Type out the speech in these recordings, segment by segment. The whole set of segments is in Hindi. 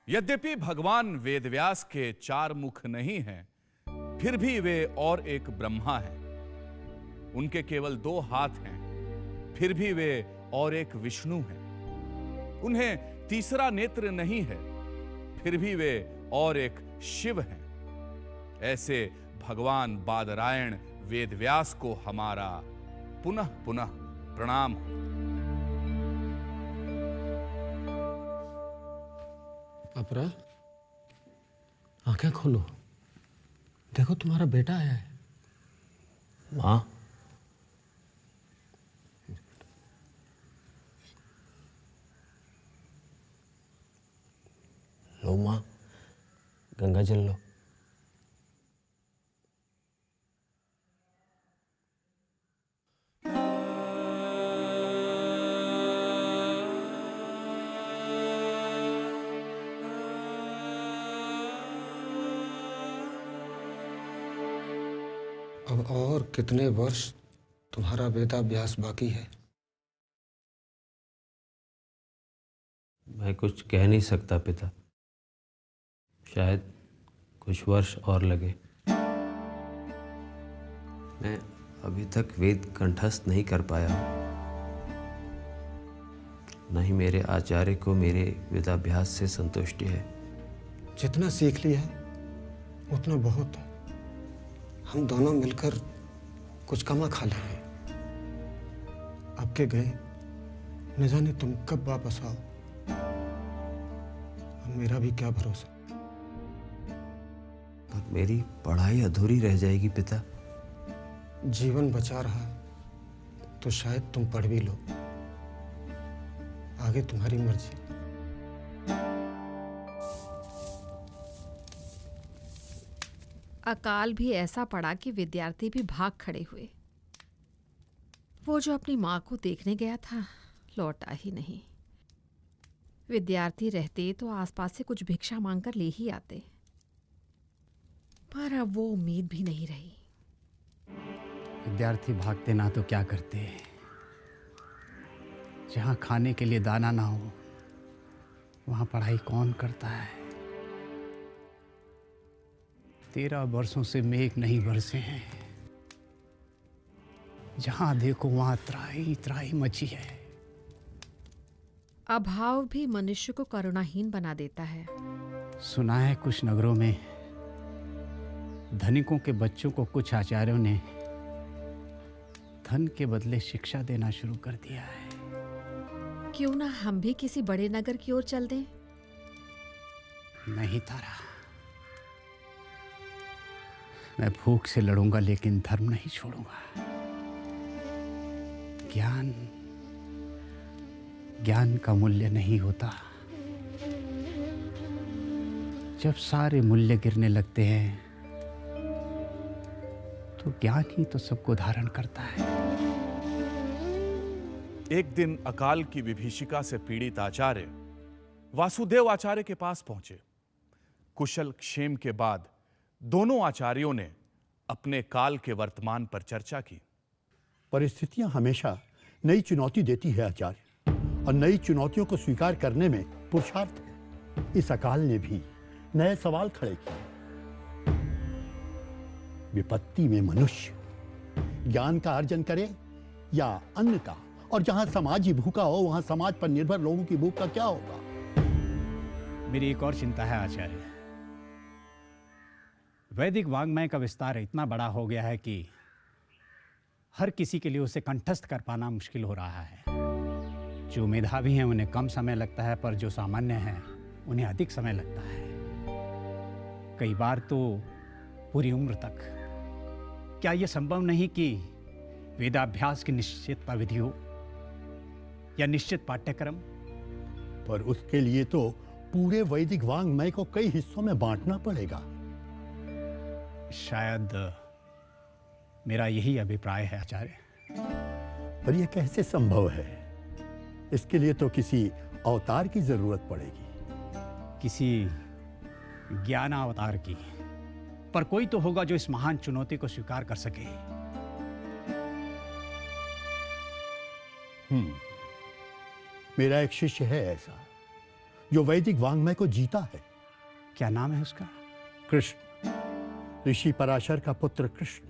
यद्यपि भगवान वेदव्यास के 4 मुख नहीं हैं, फिर भी वे और एक ब्रह्मा हैं। उनके केवल 2 हाथ हैं, फिर भी वे और एक विष्णु हैं। उन्हें तीसरा नेत्र नहीं है, फिर भी वे और एक शिव हैं। ऐसे भगवान बादरायण वेदव्यास को हमारा पुनः पुनः प्रणाम। अपरा, आंखें खोलो, देखो तुम्हारा बेटा आया है। माँ, लो माँ, गंगा जल लो। अब और कितने वर्ष तुम्हारा वेदाभ्यास बाकी है? मैं कुछ कह नहीं सकता पिता, शायद कुछ वर्ष और लगे। मैं अभी तक वेद कंठस्थ नहीं कर पाया हूँ। न ही मेरे आचार्य को मेरे वेदाभ्यास से संतुष्टि है। जितना सीख लिया है उतना बहुत है। हम दोनों मिलकर कुछ कमा खा लेंगे। अब के गए न जाने तुम कब वापस आओ। अब मेरा भी क्या भरोसा। पर मेरी पढ़ाई अधूरी रह जाएगी पिता। जीवन बचा रहा है तो शायद तुम पढ़ भी लो। आगे तुम्हारी मर्जी। अकाल भी ऐसा पड़ा कि विद्यार्थी भी भाग खड़े हुए। वो जो अपनी माँ को देखने गया था लौटा ही नहीं। विद्यार्थी रहते तो आसपास से कुछ भिक्षा मांगकर ले ही आते, पर अब वो उम्मीद भी नहीं रही। विद्यार्थी भागते ना तो क्या करते। जहाँ खाने के लिए दाना ना हो वहाँ पढ़ाई कौन करता है। 13 वर्षों से मेघ नहीं बरसे हैं। जहाँ देखो वहाँ त्राही त्राही मची है। अभाव भी मनुष्य को करुणाहीन बना देता है। सुना है कुछ नगरों में धनिकों के बच्चों को कुछ आचार्यों ने धन के बदले शिक्षा देना शुरू कर दिया है। क्यों ना हम भी किसी बड़े नगर की ओर चल दें? नहीं तारा, मैं भूख से लड़ूंगा लेकिन धर्म नहीं छोड़ूंगा। ज्ञान का मूल्य नहीं होता। जब सारे मूल्य गिरने लगते हैं तो ज्ञान ही तो सबको धारण करता है। एक दिन अकाल की विभीषिका से पीड़ित आचार्य वासुदेव आचार्य के पास पहुंचे। कुशल क्षेम के बाद दोनों आचार्यों ने अपने काल के वर्तमान पर चर्चा की। परिस्थितियां हमेशा नई चुनौती देती है आचार्य, और नई चुनौतियों को स्वीकार करने में पुरुषार्थ है। इस अकाल ने भी नए सवाल खड़े किए। विपत्ति में मनुष्य ज्ञान का अर्जन करे या अन्न का, और जहां समाज ही भूखा हो वहां समाज पर निर्भर लोगों की भूख का क्या होगा। मेरी एक और चिंता है आचार्य। वैदिक वाङ्मय का विस्तार इतना बड़ा हो गया है कि हर किसी के लिए उसे कंठस्थ कर पाना मुश्किल हो रहा है। जो मेधावी हैं उन्हें कम समय लगता है, पर जो सामान्य हैं उन्हें अधिक समय लगता है, कई बार तो पूरी उम्र तक। क्या यह संभव नहीं कि वेदाभ्यास की निश्चित विधि हो या निश्चित पाठ्यक्रम? पर उसके लिए तो पूरे वैदिक वाङ्मय को कई हिस्सों में बांटना पड़ेगा। शायद मेरा यही अभिप्राय है आचार्य। पर यह कैसे संभव है? इसके लिए तो किसी अवतार की जरूरत पड़ेगी। किसी ज्ञान अवतार की। पर कोई तो होगा जो इस महान चुनौती को स्वीकार कर सके। मेरा एक शिष्य है ऐसा, जो वैदिक वांग्मय को जीता है। क्या नाम है उसका? कृष्ण, ऋषि पराशर का पुत्र कृष्ण।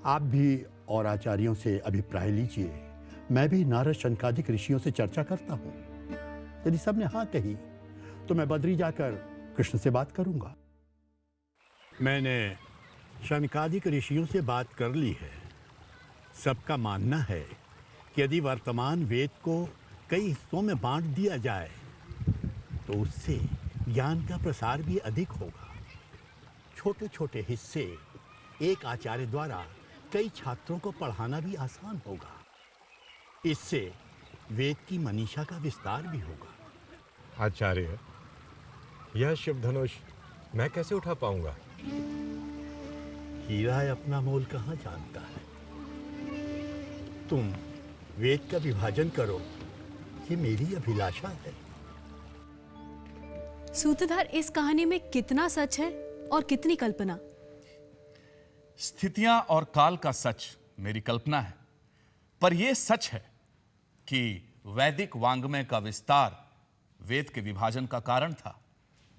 आप भी और आचार्यों से अभिप्राय लीजिए। मैं भी नारद शनकादिक ऋषियों से चर्चा करता हूं। यदि सबने हाँ कही तो मैं बद्री जाकर कृष्ण से बात करूंगा। मैंने शनकादिक ऋषियों से बात कर ली है। सबका मानना है कि यदि वर्तमान वेद को कई हिस्सों में बांट दिया जाए तो उससे ज्ञान का प्रसार भी अधिक होगा। छोटे छोटे हिस्से एक आचार्य द्वारा कई छात्रों को पढ़ाना भी आसान होगा। इससे वेद की मनीषा का विस्तार भी होगा। आचार्य, यह शिव धनुष मैं कैसे उठा पाऊंगा? हीरा अपना मोल कहाँ जानता है। तुम वेद का विभाजन करो, ये मेरी अभिलाषा है। सूत्रधार, इस कहानी में कितना सच है और कितनी कल्पना? स्थितियां और काल का सच मेरी कल्पना है, पर यह सच है कि वैदिक वांग्मय का विस्तार वेद के विभाजन का कारण था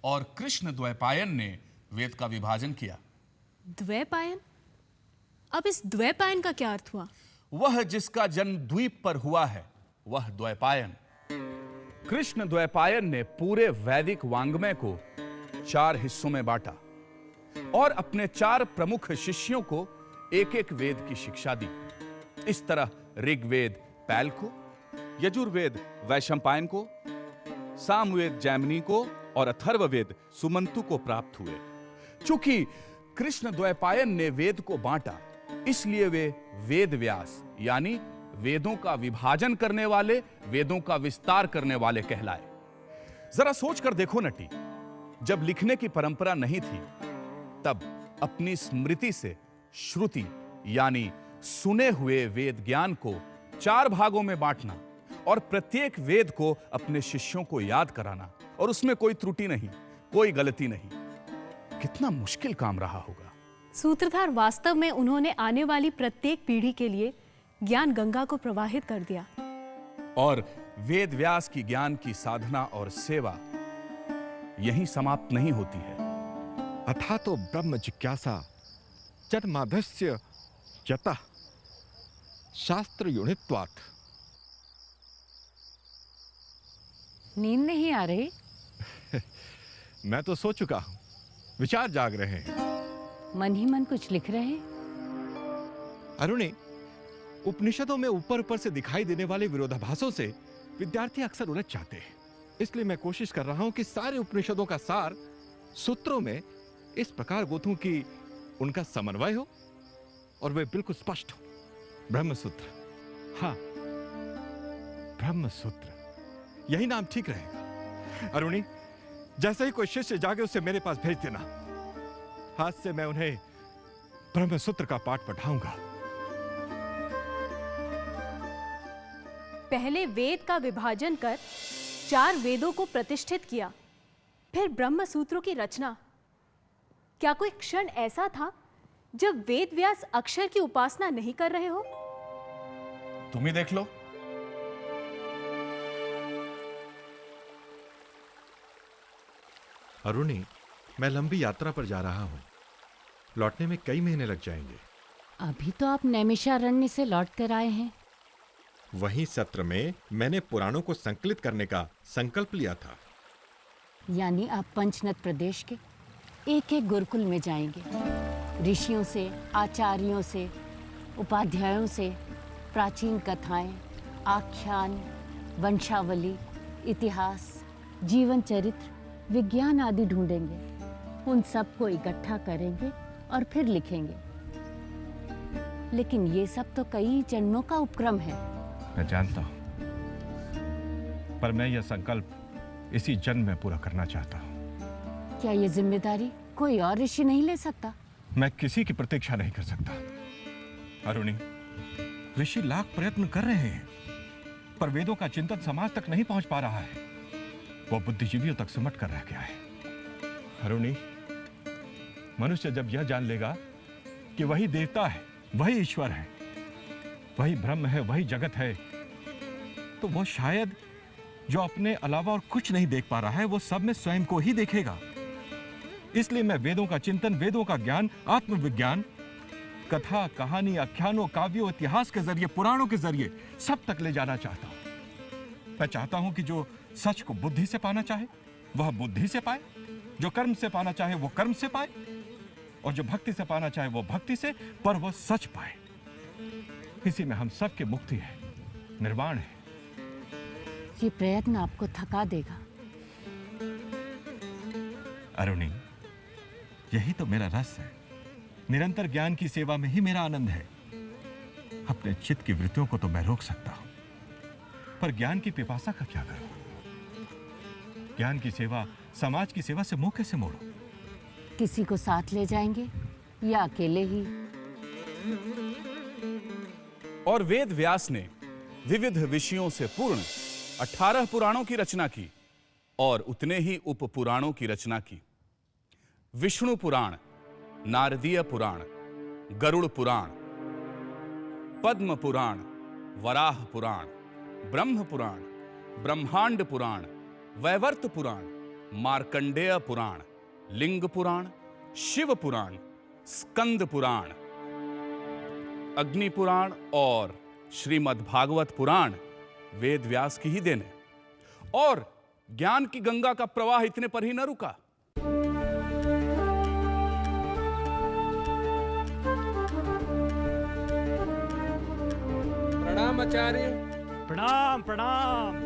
और कृष्ण द्वैपायन ने वेद का विभाजन किया। द्वैपायन? अब इस द्वैपायन का क्या अर्थ हुआ? वह जिसका जन्म द्वीप पर हुआ है वह द्वैपायन। कृष्ण द्वैपायन ने पूरे वैदिक वांग्मय को 4 हिस्सों में बांटा और अपने 4 प्रमुख शिष्यों को एक एक वेद की शिक्षा दी। इस तरह ऋग्वेद पैल को, यजुर्वेद वैशंपायन को, सामवेद जैमिनी को और अथर्ववेद सुमंतु को प्राप्त हुए। चूंकि कृष्ण द्वैपायन ने वेद को बांटा, इसलिए वे वेद व्यास यानी वेदों का विभाजन करने वाले, वेदों का विस्तार करने वाले कहलाए। जरा सोचकर देखो नटी, जब लिखने की परंपरा नहीं थी तब अपनी स्मृति से श्रुति यानी सुने हुए वेद ज्ञान को 4 भागों में बांटना और प्रत्येक वेद को अपने शिष्यों को याद कराना और उसमें कोई त्रुटि नहीं, कोई गलती नहीं, कितना मुश्किल काम रहा होगा। सूत्रधार, वास्तव में उन्होंने आने वाली प्रत्येक पीढ़ी के लिए ज्ञान गंगा को प्रवाहित कर दिया। और वेद व्यास की ज्ञान की साधना और सेवा यहीं समाप्त नहीं होती है। अथा तो ब्रह्म जिज्ञासा जन्मादस्य जतः शास्त्र युणित्वात्। नींद नहीं आ रही? मैं तो सो चुका हूं, विचार जाग रहे हैं। मन ही मन कुछ लिख रहे हैं? अरुणी, उपनिषदों में ऊपर ऊपर से दिखाई देने वाले विरोधाभासों से विद्यार्थी अक्सर उलझ जाते हैं। इसलिए मैं कोशिश कर रहा हूं कि सारे उपनिषदों का सार सूत्रों में इस प्रकार गोथूं कि उनका समन्वय हो और वे बिल्कुल स्पष्ट हो। ब्रह्मसूत्र, हाँ, ब्रह्मसूत्र, यही नाम ठीक रहेगा। अरुणी, जैसे ही कोई शिष्य जागे उसे मेरे पास भेज देना। आज से मैं उन्हें ब्रह्मसूत्र का पाठ पढ़ाऊंगा। पहले वेद का विभाजन कर 4 वेदों को प्रतिष्ठित किया, फिर ब्रह्म सूत्रों की रचना। क्या कोई क्षण ऐसा था जब वेद व्यास अक्षर की उपासना नहीं कर रहे हो? तुम ही देख लो। अरुणी, मैं लंबी यात्रा पर जा रहा हूं, लौटने में कई महीने लग जाएंगे। अभी तो आप नैमिषारण्य से लौट कर आए हैं। वहीं सत्र में मैंने पुराणों को संकलित करने का संकल्प लिया था। यानी आप पंचनद प्रदेश के एक एक गुरुकुल में जाएंगे। ऋषियों से, आचार्यों से, उपाध्यायों से प्राचीन कथाएं, आख्यान, वंशावली, इतिहास, जीवन चरित्र, विज्ञान आदि ढूंढेंगे। उन सबको इकट्ठा करेंगे और फिर लिखेंगे। लेकिन ये सब तो कई जन्मों का उपक्रम है। मैं जानता हूं, पर मैं यह संकल्प इसी जन्म में पूरा करना चाहता हूं। क्या ये जिम्मेदारी कोई और ऋषि नहीं ले सकता? मैं किसी की प्रतीक्षा नहीं कर सकता। अरुणी, ऋषि लाख प्रयत्न कर रहे हैं, पर वेदों का चिंतन समाज तक नहीं पहुंच पा रहा है। वो बुद्धिजीवियों तक सिमट कर रह गया है। अरुणी, मनुष्य जब यह जान लेगा कि वही देवता है, वही ईश्वर है, वही ब्रह्म है, वही जगत है, तो वो शायद जो अपने अलावा और कुछ नहीं देख पा रहा है वो सब में स्वयं को ही देखेगा। इसलिए मैं वेदों का चिंतन, वेदों का ज्ञान, आत्मविज्ञान, कथा, कहानी, आख्यानों, काव्यों, इतिहास के जरिए, पुराणों के जरिए सब तक ले जाना चाहता हूं। मैं चाहता हूं कि जो सच को बुद्धि से पाना चाहे वह बुद्धि से पाए, जो कर्म से पाना चाहे वो कर्म से पाए, और जो भक्ति से पाना चाहे वो भक्ति से, पर वो सच पाए। इसी में हम सबकी मुक्ति है, निर्वाण है। ये प्रयत्न आपको थका देगा। अरुणी, यही तो मेरा रस है। निरंतर ज्ञान की सेवा में ही मेरा आनंद है। अपने चित्त की वृत्तियों को तो मैं रोक सकता हूं, पर ज्ञान की पिपासा का क्या करूं? ज्ञान की सेवा, समाज की सेवा से मुंह कैसे मोड़ूं? किसी को साथ ले जाएंगे या अकेले ही? और वेद व्यास ने विविध विषयों से पूर्ण 18 पुराणों की रचना की और उतने ही उप पुराणों की रचना की। विष्णु पुराण, नारदीय पुराण, गरुड़ पुराण, पद्म पुराण, वराह पुराण, ब्रह्म पुराण, ब्रह्मांड पुराण, वैवर्त पुराण, मार्कंडेय पुराण, लिंग पुराण, शिव पुराण, स्कंद पुराण, अग्नि पुराण और श्रीमद् भागवत पुराण वेद व्यास की ही देन है। और ज्ञान की गंगा का प्रवाह इतने पर ही न रुका। प्रणाम आचार्य। प्रणाम प्रणाम।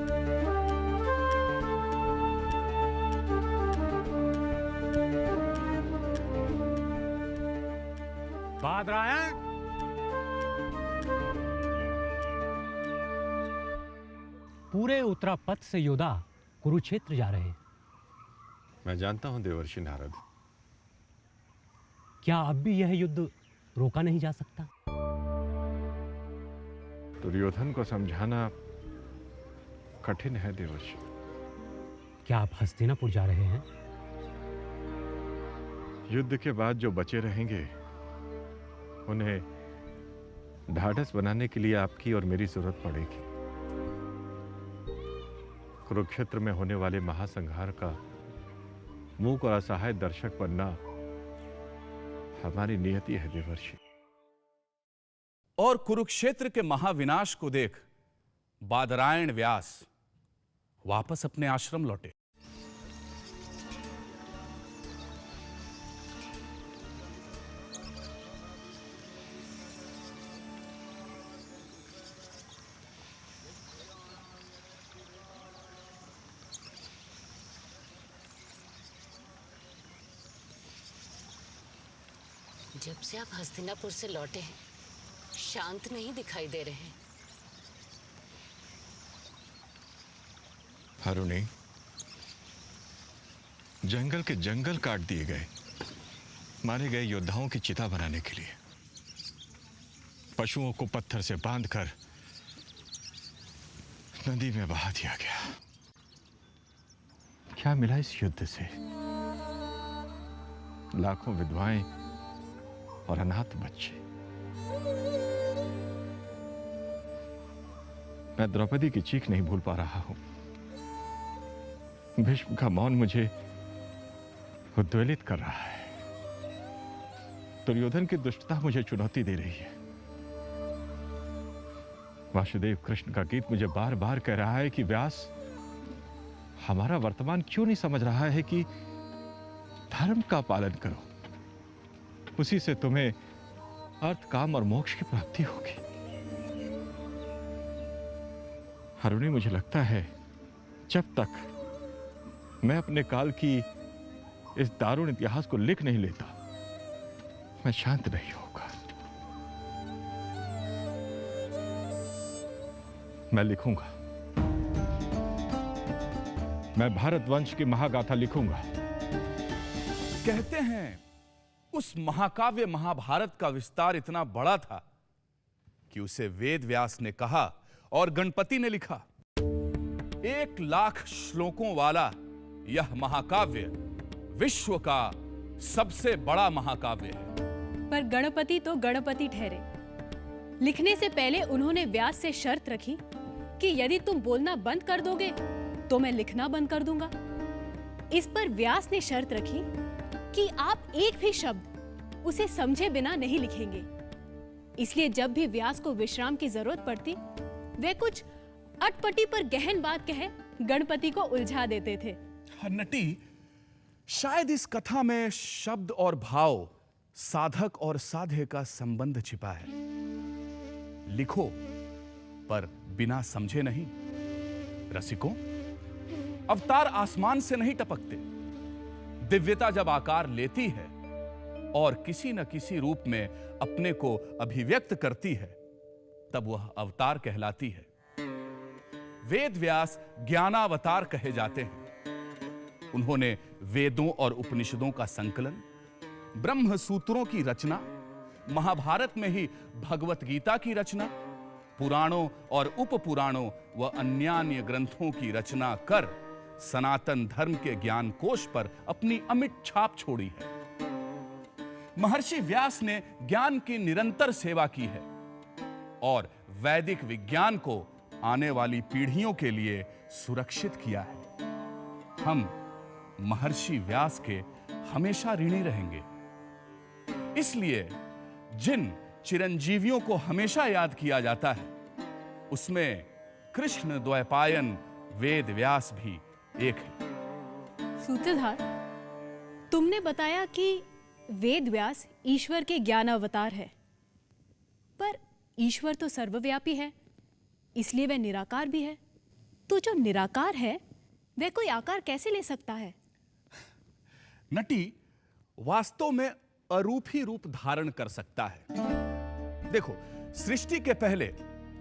बादरायण, पूरे उत्तरापथ से योद्धा कुरुक्षेत्र जा रहे हैं। मैं जानता हूं देवर्षि नारद। क्या अब भी यह युद्ध रोका नहीं जा सकता? दुर्योधन को समझाना कठिन है देवर्षि। क्या आप हस्तिनापुर जा रहे हैं? युद्ध के बाद जो बचे रहेंगे उन्हें ढाढ़स बनाने के लिए आपकी और मेरी जरूरत पड़ेगी। कुरुक्षेत्र में होने वाले महासंहार का मूक और असहाय दर्शक बनना हमारी नियति है देवर्षि। और कुरुक्षेत्र के महाविनाश को देख बादरायण व्यास वापस अपने आश्रम लौटे। जब से आप हस्तिनापुर से लौटे हैं, शांत नहीं दिखाई दे रहे हैं। अरुणी, जंगल के जंगल काट दिए गए, मारे गए योद्धाओं की चिता बनाने के लिए। पशुओं को पत्थर से बांधकर नदी में बहा दिया गया। क्या मिला इस युद्ध से? लाखों विधवाएं और अनाथ बच्चे। मैं द्रौपदी की चीख नहीं भूल पा रहा हूं। भीष्म का मौन मुझे उद्वेलित कर रहा है। दुर्योधन की दुष्टता मुझे चुनौती दे रही है। वासुदेव कृष्ण का गीत मुझे बार बार कह रहा है कि व्यास, हमारा वर्तमान क्यों नहीं समझ रहा है कि धर्म का पालन करो, उसी से तुम्हें अर्थ, काम और मोक्ष की प्राप्ति होगी। अरुणी, मुझे लगता है जब तक मैं अपने काल की इस दारुण इतिहास को लिख नहीं लेता, मैं शांत नहीं होगा। मैं लिखूंगा। मैं भारतवंश की महागाथा लिखूंगा। कहते हैं उस महाकाव्य महाभारत का विस्तार इतना बड़ा था कि उसे वेद व्यास ने कहा और गणपति ने लिखा। 1,00,000 श्लोकों वाला यह महाकाव्य विश्व का सबसे बड़ा महाकाव्य है। पर गणपति तो गणपति ठहरे। लिखने से पहले उन्होंने व्यास से शर्त रखी कि यदि तुम बोलना बंद कर दोगे तो मैं लिखना बंद कर दूंगा। इस पर व्यास ने शर्त रखी कि आप एक भी शब्द उसे समझे बिना नहीं लिखेंगे। इसलिए जब भी व्यास को विश्राम की जरूरत पड़ती, वे कुछ अटपटी पर गहन बात कहे गणपति को उलझा देते थे। नटी, शायद इस कथा में शब्द और भाव, साधक और साध्य का संबंध छिपा है। लिखो पर बिना समझे नहीं। रसिकों, अवतार आसमान से नहीं टपकते। दिव्यता जब आकार लेती है और किसी न किसी रूप में अपने को अभिव्यक्त करती है, तब वह अवतार कहलाती है। वेद व्यास ज्ञानावतार कहे जाते हैं। उन्होंने वेदों और उपनिषदों का संकलन, ब्रह्म सूत्रों की रचना, महाभारत में ही भगवत गीता की रचना, पुराणों और उपपुराणों व अन्यान्य ग्रंथों की रचना कर सनातन धर्म के ज्ञान कोश पर अपनी अमिट छाप छोड़ी है। महर्षि व्यास ने ज्ञान की निरंतर सेवा की है और वैदिक विज्ञान को आने वाली पीढ़ियों के लिए सुरक्षित किया है। हम महर्षि व्यास के हमेशा ऋणी रहेंगे। इसलिए जिन चिरंजीवियों को हमेशा याद किया जाता है, उसमें कृष्ण द्वैपायन वेद व्यास भी एक है। सूत्रधार, तुमने बताया कि वेद व्यास ईश्वर के ज्ञान अवतार है, पर ईश्वर तो सर्वव्यापी है, इसलिए वह निराकार भी है। तो जो निराकार है वह कोई आकार कैसे ले सकता है? नटी, वास्तव में अरूप ही रूप धारण कर सकता है। देखो, सृष्टि के पहले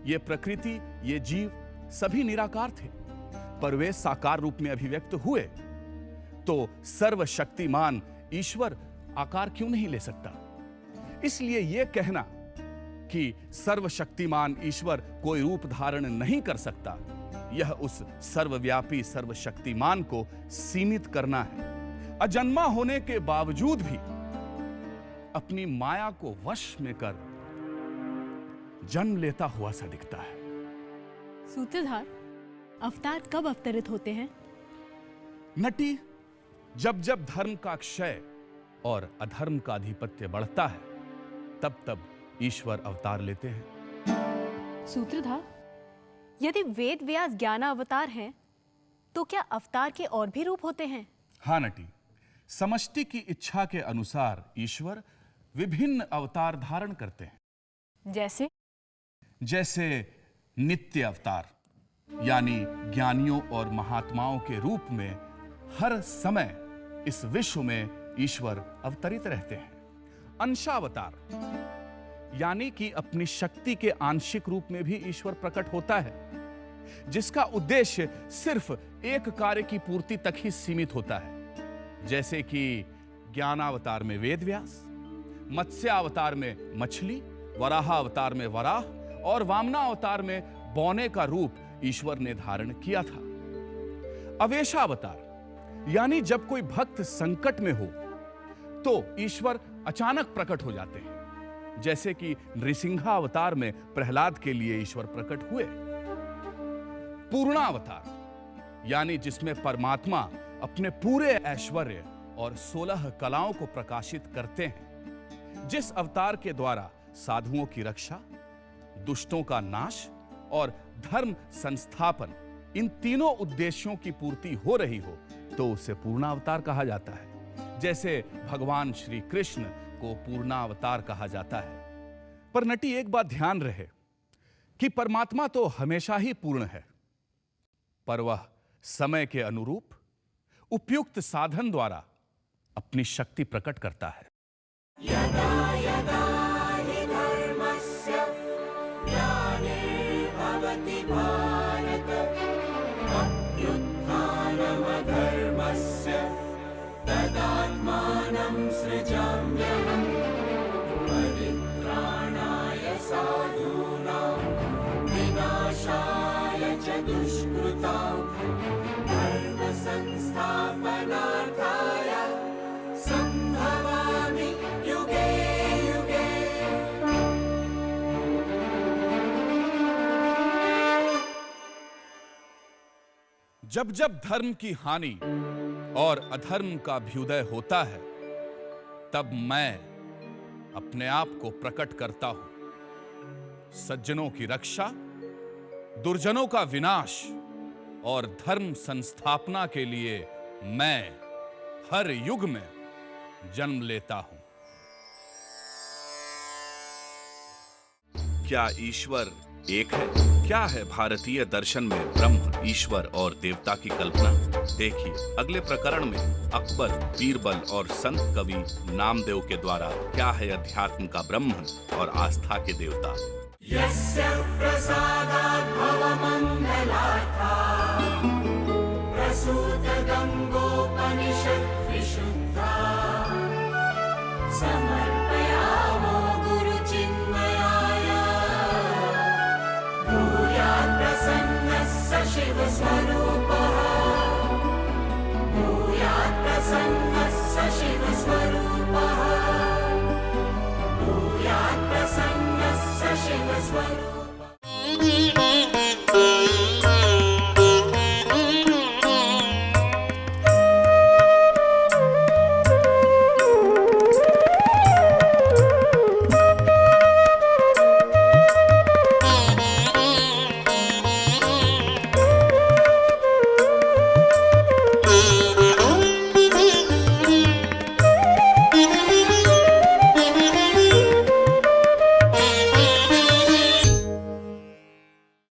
ये प्रकृति, ये जीव सभी निराकार थे, पर वे साकार रूप में अभिव्यक्त हुए। तो सर्वशक्तिमान ईश्वर आकार क्यों नहीं ले सकता? इसलिए यह कहना कि सर्वशक्तिमान ईश्वर कोई रूप धारण नहीं कर सकता, यह उस सर्वव्यापी सर्वशक्तिमान को सीमित करना है। अजन्मा होने के बावजूद भी अपनी माया को वश में कर जन्म लेता हुआ सा दिखता है। सूत्रधार, अवतार कब अवतरित होते हैं? नटी, जब जब धर्म का क्षय और अधर्म का आधिपत्य बढ़ता है, तब तब ईश्वर अवतार लेते हैं। सूत्रधार, यदि वेद व्यास ज्ञान अवतार हैं, तो क्या अवतार के और भी रूप होते हैं? हाँ नटी, समष्टि की इच्छा के अनुसार ईश्वर विभिन्न अवतार धारण करते हैं। जैसे नित्य अवतार, यानी ज्ञानियों और महात्माओं के रूप में हर समय इस विश्व में ईश्वर अवतरित रहते हैं। अंशावतार, यानी कि अपनी शक्ति के आंशिक रूप में भी ईश्वर प्रकट होता है, जिसका उद्देश्य सिर्फ एक कार्य की पूर्ति तक ही सीमित होता है। जैसे कि ज्ञानावतार में वेद व्यास, मत्स्यावतार में मछली, वराहावतार में वराह और वामनावतार में बौने का रूप ईश्वर ने धारण किया था। अवेशावतार, यानी जब कोई भक्त संकट में हो तो ईश्वर अचानक प्रकट हो जाते हैं, जैसे कि नृसिंहावतार में प्रहलाद के लिए ईश्वर प्रकट हुए। पूर्णावतार, यानी जिसमें परमात्मा अपने पूरे ऐश्वर्य और 16 कलाओं को प्रकाशित करते हैं, जिस अवतार के द्वारा साधुओं की रक्षा, दुष्टों का नाश और धर्म संस्थापन, इन तीनों उद्देश्यों की पूर्ति हो रही हो, तो उसे पूर्णावतार कहा जाता है। जैसे भगवान श्री कृष्ण को पूर्णावतार कहा जाता है। पर नटी, एक बात ध्यान रहे कि परमात्मा तो हमेशा ही पूर्ण है, पर वह समय के अनुरूप उपयुक्त साधन द्वारा अपनी शक्ति प्रकट करता है। यदा यदा हि धर्मस्य ग्लानिर्भवति भारत, अभ्युत्थानमधर्मस्य तदात्मानं सृजाम्यहम्। परित्राणाय साधूनां विनाशाय च दुष्कृतां, धर्म संस्थापनार्थाय संभवामि युगे जब जब धर्म की हानि और अधर्म का अभ्युदय होता है, तब मैं अपने आप को प्रकट करता हूं। सज्जनों की रक्षा, दुर्जनों का विनाश और धर्म संस्थापना के लिए मैं हर युग में जन्म लेता हूं। क्या ईश्वर एक है? क्या है भारतीय दर्शन में ब्रह्म, ईश्वर और देवता की कल्पना? देखिए अगले प्रकरण में अकबर, बीरबल और संत कवि नामदेव के द्वारा क्या है अध्यात्म का ब्रह्म और आस्था के देवता। यस्य प्रसादात् भवमङ्गलार्था प्रसूत गङ्गोपनिषत् विशुद्धा समर्पयामो गुरुचिन्मयाय भूयात् प्रसन्नः स शिवस्वरूपः।